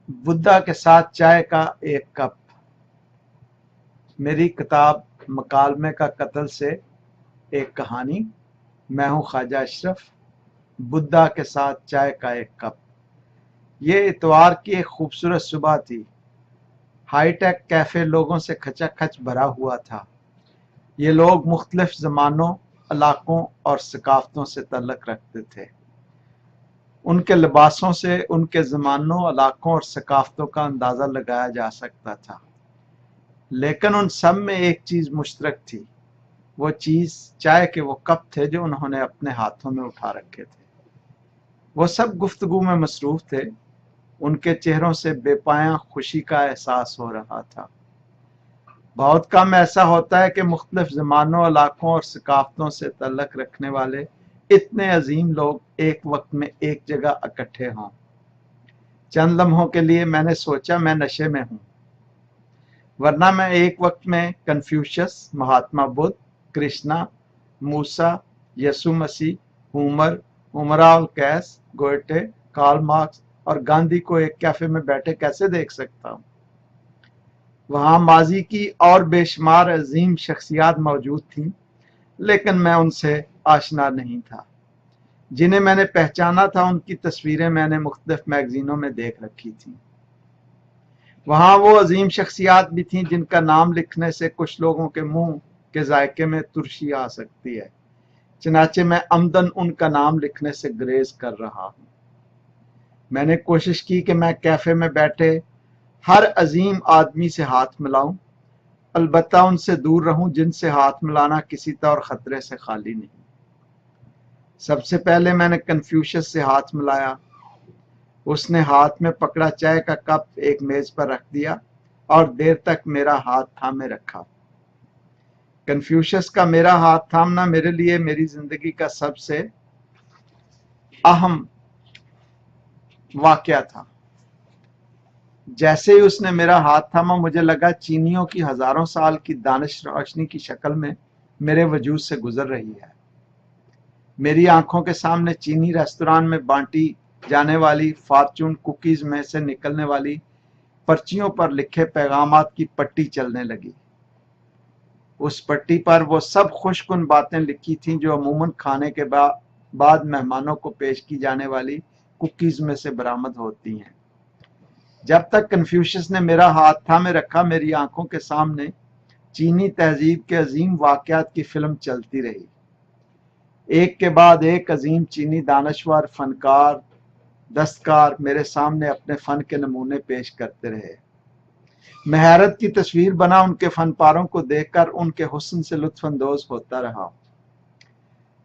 بدھا کے ساتھ چائے کا ایک کپ۔ میری کتاب مکالمے کا قتل سے ایک کہانی۔ میں ہوں خواجہ اشرف۔ بدھا کے ساتھ چائے کا ایک کپ۔ یہ اتوار کی ایک خوبصورت صبح تھی۔ ہائی ٹیک کیفے لوگوں سے کھچا کھچ بھرا ہوا تھا۔ یہ لوگ مختلف زمانوں، علاقوں اور ثقافتوں سے تعلق رکھتے تھے۔ ان کے لباسوں سے ان کے زمانوں، علاقوں اور ثقافتوں کا اندازہ لگایا جا سکتا تھا، لیکن ان سب میں ایک چیز مشترک تھی۔ وہ چیز چائے کے وہ کپ تھے جو انہوں نے اپنے ہاتھوں میں اٹھا رکھے تھے۔ وہ سب گفتگو میں مصروف تھے۔ ان کے چہروں سے بے پایاں خوشی کا احساس ہو رہا تھا۔ بہت کم ایسا ہوتا ہے کہ مختلف زمانوں، علاقوں اور ثقافتوں سے تعلق رکھنے والے اتنے عظیم لوگ ایک وقت میں ایک جگہ اکٹھے ہوں۔ چند لمحوں کے لیے میں نے سوچا میں نشے میں ہوں، ورنہ میں ایک وقت میں کنفیوشس، مہاتما بدھ، کرشنا، موسیٰ، یسوع مسیح، ہومر، امراء القیس، گوئٹے، کارل مارکس اور گاندھی کو ایک کیفے میں بیٹھے کیسے دیکھ سکتا ہوں؟ وہاں ماضی کی اور بے شمار عظیم شخصیات موجود تھیں، لیکن میں ان سے آشنا نہیں تھا۔ جنہیں میں نے پہچانا تھا ان کی تصویریں میں نے مختلف میگزینوں میں دیکھ رکھی تھیں۔ وہاں وہ عظیم شخصیات بھی تھیں جن کا نام لکھنے سے کچھ لوگوں کے منہ کے ذائقے میں ترشی آ سکتی ہے، چنانچہ میں عمدن ان کا نام لکھنے سے گریز کر رہا ہوں۔ میں نے کوشش کی کہ میں کیفے میں بیٹھے ہر عظیم آدمی سے ہاتھ ملاؤں، البتہ ان سے دور رہوں جن سے ہاتھ ملانا کسی طور خطرے سے خالی نہیں۔ سب سے پہلے میں نے کنفیوشس سے ہاتھ ملایا۔ اس نے ہاتھ میں پکڑا چائے کا کپ ایک میز پر رکھ دیا اور دیر تک میرا ہاتھ تھامے رکھا۔ کنفیوشس کا میرا ہاتھ تھامنا میرے لیے میری زندگی کا سب سے اہم واقعہ تھا۔ جیسے ہی اس نے میرا ہاتھ تھاما، مجھے لگا چینیوں کی ہزاروں سال کی دانش روشنی کی شکل میں میرے وجود سے گزر رہی ہے۔ میری آنکھوں کے سامنے چینی ریستوران میں بانٹی جانے والی فارچون کوکیز میں سے نکلنے والی پرچیوں پر لکھے پیغامات کی پٹی چلنے لگی۔ اس پٹی پر وہ سب خوش کن باتیں لکھی تھیں جو عموماً کھانے کے بعد مہمانوں کو پیش کی جانے والی کوکیز میں سے برآمد ہوتی ہیں۔ جب تک کنفیوشس نے میرا ہاتھ تھامے رکھا، میری آنکھوں کے سامنے چینی تہذیب کے عظیم واقعات کی فلم چلتی رہی۔ ایک کے بعد ایک عظیم چینی دانشور، فنکار، دستکار میرے سامنے اپنے فن کے نمونے پیش کرتے رہے۔ میں حیرت کی تصویر بنا ان کے فن پاروں کو دیکھ کر ان کے حسن سے لطف اندوز ہوتا رہا۔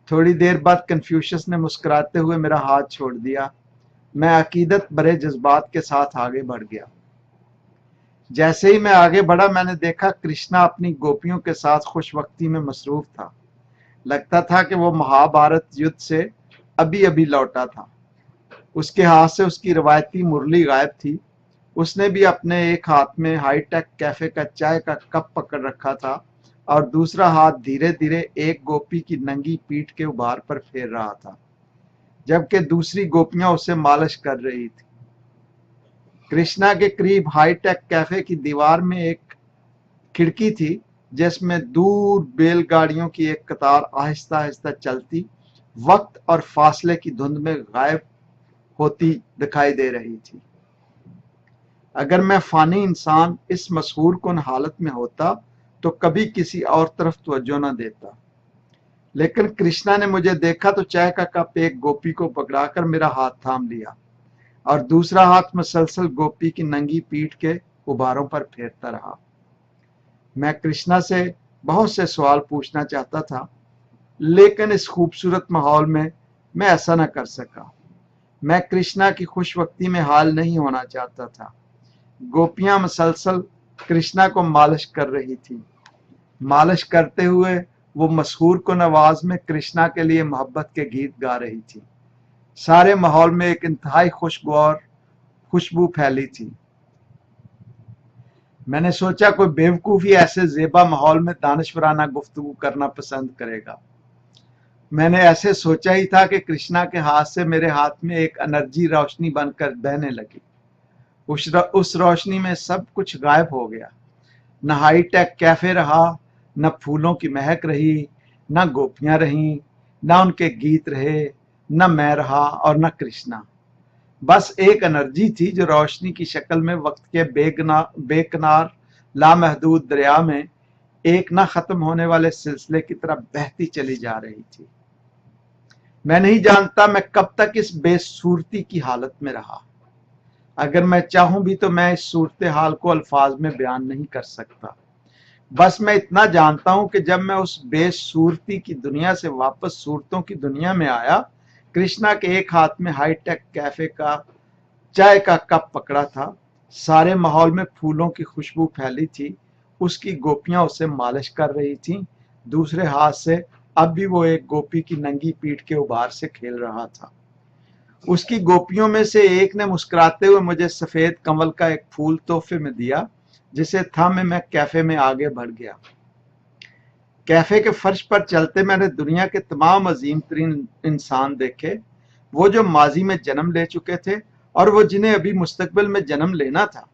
تھوڑی دیر بعد کنفیوشس نے مسکراتے ہوئے میرا ہاتھ چھوڑ دیا۔ میں عقیدت بھرے جذبات کے ساتھ آگے بڑھ گیا۔ جیسے ہی میں آگے بڑھا، میں نے دیکھا کرشنا اپنی گوپیوں کے ساتھ خوش وقتی میں مصروف تھا۔ لگتا تھا کہ وہ مہابھارت یدھ سے ابھی ابھی لوٹا تھا۔ اس کے ہاتھ سے اس کی روایتی مرلی غائب تھی۔ اس نے بھی اپنے ایک ہاتھ میں ہائی ٹیک کیفے کا چائے کا کپ پکڑ رکھا تھا اور دوسرا ہاتھ دھیرے دھیرے ایک گوپی کی ننگی پیٹھ کے ابھار پر پھیر رہا تھا، جبکہ دوسری گوپیاں اسے مالش کر رہی تھی۔ کرشنا کے قریب ہائی ٹیک کیفے کی دیوار میں ایک کھڑکی تھی جس میں دور بیل گاڑیوں کی ایک قطار آہستہ آہستہ چلتی وقت اور فاصلے کی دھند میں غائب ہوتی دکھائی دے رہی تھی۔ اگر میں فانی انسان اس مسحور کن حالت میں ہوتا تو کبھی کسی اور طرف توجہ نہ دیتا، لیکن کرشنا نے مجھے دیکھا تو چائے کا کپ ایک گوپی کو پکڑا کر میرا ہاتھ تھام لیا اور دوسرا ہاتھ مسلسل گوپی کی ننگی پیٹھ کے ابھاروں پر پھیرتا رہا۔ میں کرشنا سے بہت سے سوال پوچھنا چاہتا تھا، لیکن اس خوبصورت ماحول میں ایسا نہ کر سکا۔ میں کرشنا کی خوش وقتی میں حال نہیں ہونا چاہتا تھا۔ گوپیاں مسلسل کرشنا کو مالش کر رہی تھی۔ مالش کرتے ہوئے وہ مسحور کن آواز میں کرشنا کے لیے محبت کے گیت گا رہی تھی۔ سارے ماحول میں ایک انتہائی خوشگوار خوشبو پھیلی تھی۔ میں نے سوچا کوئی بیوقوفی ایسے زیبا ماحول میں دانشورانہ گفتگو کرنا پسند کرے گا۔ میں نے ایسے سوچا ہی تھا کہ کرشنا کے ہاتھ سے میرے ہاتھ میں ایک انرجی روشنی بن کر بہنے لگی۔ उस रोशनी में सब कुछ गायब हो गया। न हाई टेक कैफे रहा, न फूलों की महक रही, न गोपियां रहीं, न उनके गीत रहे, न मैं रहा और न कृष्णा। बस एक एनर्जी थी जो रोशनी की शक्ल में वक्त के बेकनार लामहदूद दरिया में एक ना खत्म होने वाले सिलसिले की तरह बहती चली जा रही थी। मैं नहीं जानता मैं कब तक इस बेसूरती की हालत में रहा। अगर मैं चाहूं भी तो मैं इस सूरत हाल को अल्फाज में बयान नहीं कर सकता। बस मैं इतना जानता हूं कि जब मैं उस बेसूरती की दुनिया से वापस सूरतों की दुनिया में आया, कृष्णा के एक हाथ में हाईटेक कैफे का चाय का कप पकड़ा था। सारे माहौल में फूलों की खुशबू फैली थी। उसकी गोपियां उसे मालिश कर रही थीं। दूसरे हाथ से अब भी वो एक गोपी की नंगी पीठ के उबार से खेल रहा था। उसकी गोपियों में से एक ने मुस्कुराते हुए मुझे सफेद कमल का एक फूल तोहफे में दिया, जिसे थामे मैं कैफे में आगे बढ़ गया। कैफे के फर्श पर चलते मैंने दुनिया के तमाम अजीम तरीन इंसान देखे, वो जो माजी में जन्म ले चुके थे और वो जिन्हें अभी मुस्तकबिल में जन्म लेना था।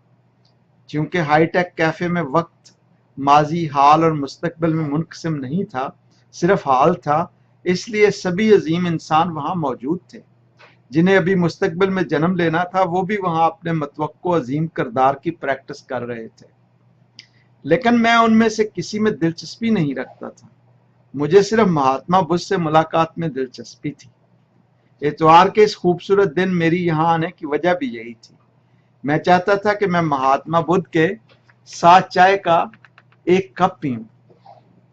क्योंकि हाईटेक कैफे में वक्त, माजी, हाल और मुस्तकबिल में मुनक़सिम नहीं था, सिर्फ हाल था, इसलिए सभी अजीम इंसान वहां मौजूद थे। जिन्हें अभी मुस्तकबिल में जन्म लेना था वो भी वहां अपने मतवक्को अजीम किरदार की प्रैक्टिस कर रहे थे। लेकिन मैं उनमें से किसी में दिलचस्पी नहीं रखता था। मुझे सिर्फ महात्मा बुद्ध से मुलाकात में दिलचस्पी थी। इतवार के इस खूबसूरत दिन मेरी यहाँ आने की वजह भी यही थी। मैं चाहता था कि मैं महात्मा बुद्ध के साथ चाय का एक कप पीऊं,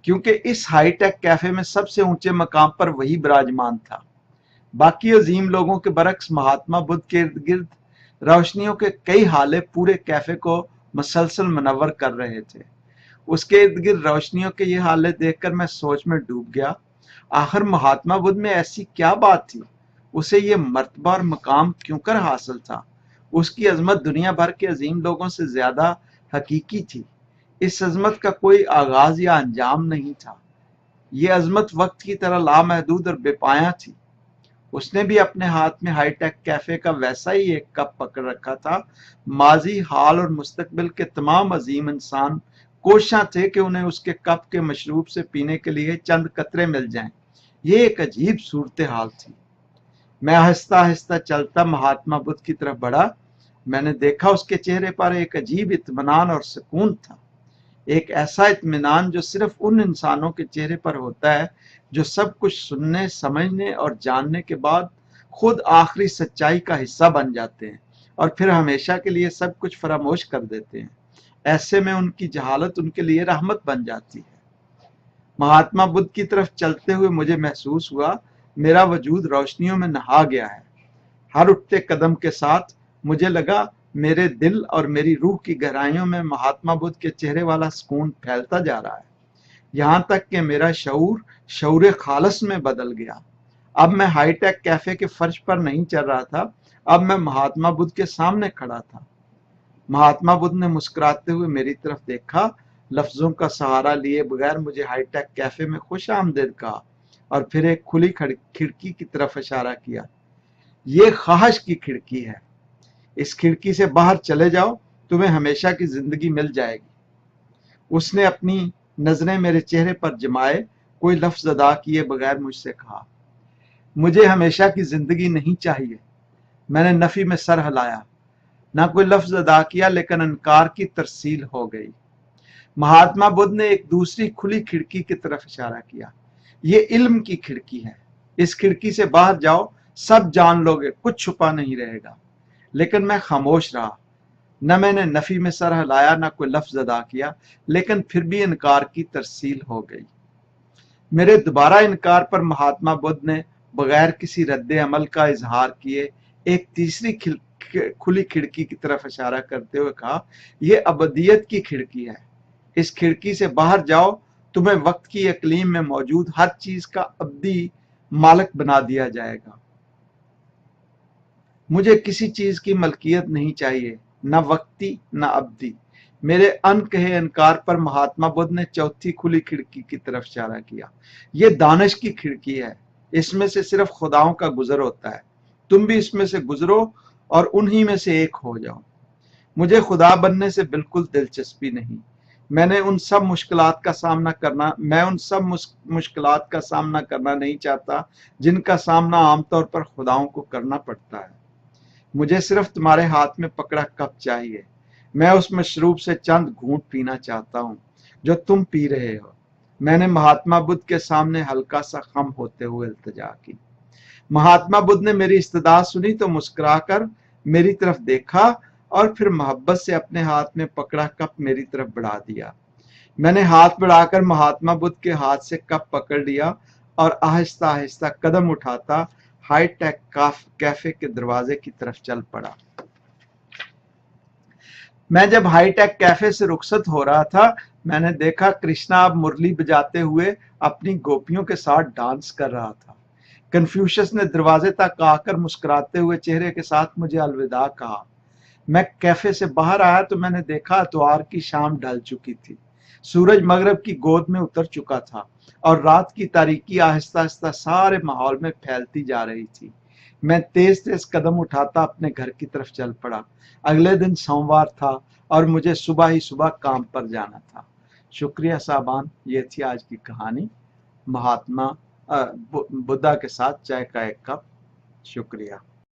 क्योंकि इस हाईटेक कैफे में सबसे ऊंचे मकाम पर वही विराजमान था। बाकी अजीम लोगों के बरक्स महात्मा बुद्ध के इर्द गिर्द रोशनियों के कई हाले पूरे कैफे को मसलसल मनवर कर रहे थे। उसके इर्द गिर्द रोशनियों के ये हाले देखकर मैं सोच में डूब गया। आखिर महात्मा बुद्ध में ऐसी क्या बात थी? उसे ये मर्तबा और मकाम क्यों कर हासिल था? उसकी अजमत दुनिया भर के अजीम लोगों से ज्यादा हकीकी थी। इस अजमत का कोई आगाज या अंजाम नहीं था। ये अजमत वक्त की तरह लामहदूद और बेपाया थी। उसने भी अपने हाथ में हाईटेक कैफे का वैसा ही एक कप पकड़ रखा था। माजी, हाल और मुस्तकबिल के तमाम अजीम इंसान कोशिश थे कि उन्हें उसके कप के मशरूब से पीने के लिए चंद कतरे मिल जाएं। ये एक अजीब सूरत हाल थी। मैं आहिस्ता आहिस्ता चलता महात्मा बुद्ध की तरफ बढ़ा। मैंने देखा उसके चेहरे पर एक अजीब इत्मीनान और सुकून था। एक ऐसा इत्मीनान जो सिर्फ उन इंसानों के चेहरे पर होता है जो सब कुछ सुनने, समझने और जानने के बाद खुद आखिरी सच्चाई का हिस्सा बन जाते हैं और फिर हमेशा के लिए सब कुछ फरामोश कर देते हैं। ऐसे में उनकी जहालत उनके लिए रहमत बन जाती है। महात्मा बुद्ध की तरफ चलते हुए मुझे महसूस हुआ मेरा वजूद रोशनियों में नहा गया है। हर उठते कदम के साथ मुझे लगा मेरे दिल और मेरी रूह की गहराइयों में महात्मा बुद्ध के चेहरे वाला सुकून फैलता जा रहा है, यहाँ तक कि मेरा शऊर खालस में बदल गया। अब मैं हाईटेक कैफे के फर्श पर नहीं चल रहा था, अब मैं महात्मा बुद्ध के सामने खड़ा था। महात्मा बुद्ध ने मुस्कुराते हुए मेरी तरफ देखा, लफ्जों का सहारा लिए बगैर मुझे हाईटेक कैफे में खुश आमदीद कहा और फिर एक खुली खिड़की की तरफ इशारा किया। ये ख्वाहिश की खिड़की है, इस खिड़की से बाहर चले जाओ, तुम्हें हमेशा की जिंदगी मिल जाएगी। उसने अपनी नजरें मेरे चेहरे पर जमाए कोई लफ्ज अदा किए बगैर मुझसे कहा, मुझे हमेशा की जिंदगी नहीं चाहिए। मैंने नफी में सर हिलाया, ना कोई लफ्ज अदा किया, लेकिन इनकार की तरसील हो गई। महात्मा बुद्ध ने एक दूसरी खुली खिड़की की तरफ इशारा किया। ये इल्म की खिड़की है, इस खिड़की से बाहर जाओ, सब जान लोगे, कुछ छुपा नहीं रहेगा। लेकिन मैं खामोश रहा। न मैंने नफी में सर हिलाया, न कोई लफ्ज अदा किया, लेकिन फिर भी इनकार की तरसील हो गई। मेरे दोबारा इनकार पर महात्मा बुद्ध ने बगैर किसी रद्द अमल का इजहार किए एक तीसरी खुली खिड़की की तरफ इशारा करते हुए कहा, यह अबदियत की खिड़की है, इस खिड़की से बाहर जाओ, तुम्हें वक्त की इकलीम में मौजूद हर चीज का अब्दी मालिक बना दिया जाएगा। मुझे किसी चीज की मलकियत नहीं चाहिए, न वक्ती न अब्दी। मेरे अनकहे इनकार पर महात्मा बुद्ध ने चौथी खुली खिड़की की तरफ इशारा किया। यह दानिश की खिड़की है, इसमें से सिर्फ खुदाओं का गुजर होता है, तुम भी इसमें से गुजरो और उन्हीं में से एक हो जाओ। मुझे खुदा बनने से बिल्कुल दिलचस्पी नहीं। मैं उन सब मुश्किलात का सामना करना नहीं चाहता जिनका सामना आमतौर पर खुदाओं को करना पड़ता है। मुझे सिर्फ तुम्हारे हाथ में पकड़ा कप चाहिए। मैं उस मशरूब से चंद घूंट पीना चाहता हूँ जो तुम पी रहे हो। मैंने महात्मा बुद्ध के सामने हल्का सा खम होते हुए इल्तिजा की। महात्मा बुद्ध ने मेरी इस्तदा सुनी तो मुस्कुराकर मेरी तरफ देखा और फिर मोहब्बत से अपने हाथ में पकड़ा कप मेरी तरफ बढ़ा दिया। मैंने हाथ बढ़ाकर महात्मा बुद्ध के हाथ से कप पकड़ लिया और आहिस्ता आहिस्ता कदम उठाता हाईटेक कैफे के दरवाजे की तरफ चल पड़ा। मैं जब हाईटेक कैफे से रुखसत हो रहा था, मैंने देखा कृष्णा अब मुरली बजाते हुए अपनी गोपियों के साथ डांस कर रहा था। कन्फ्यूशियस ने दरवाजे तक आकर मुस्कुराते हुए चेहरे के साथ मुझे अलविदा कहा। मैं कैफे से बाहर आया तो मैंने देखा द्वार की शाम ढल चुकी थी। सूरज मगरब की गोद में उतर चुका था और रात की तारीकी आहिस्ता आहिस्ता सारे माहौल में फैलती जा रही थी। मैं तेज तेज कदम उठाता अपने घर की तरफ चल पड़ा। अगले दिन सोमवार था और मुझे सुबह ही सुबह काम पर जाना था। शुक्रिया साहबान, ये थी आज की कहानी, महात्मा बुद्धा के साथ चाय का एक कप। शुक्रिया।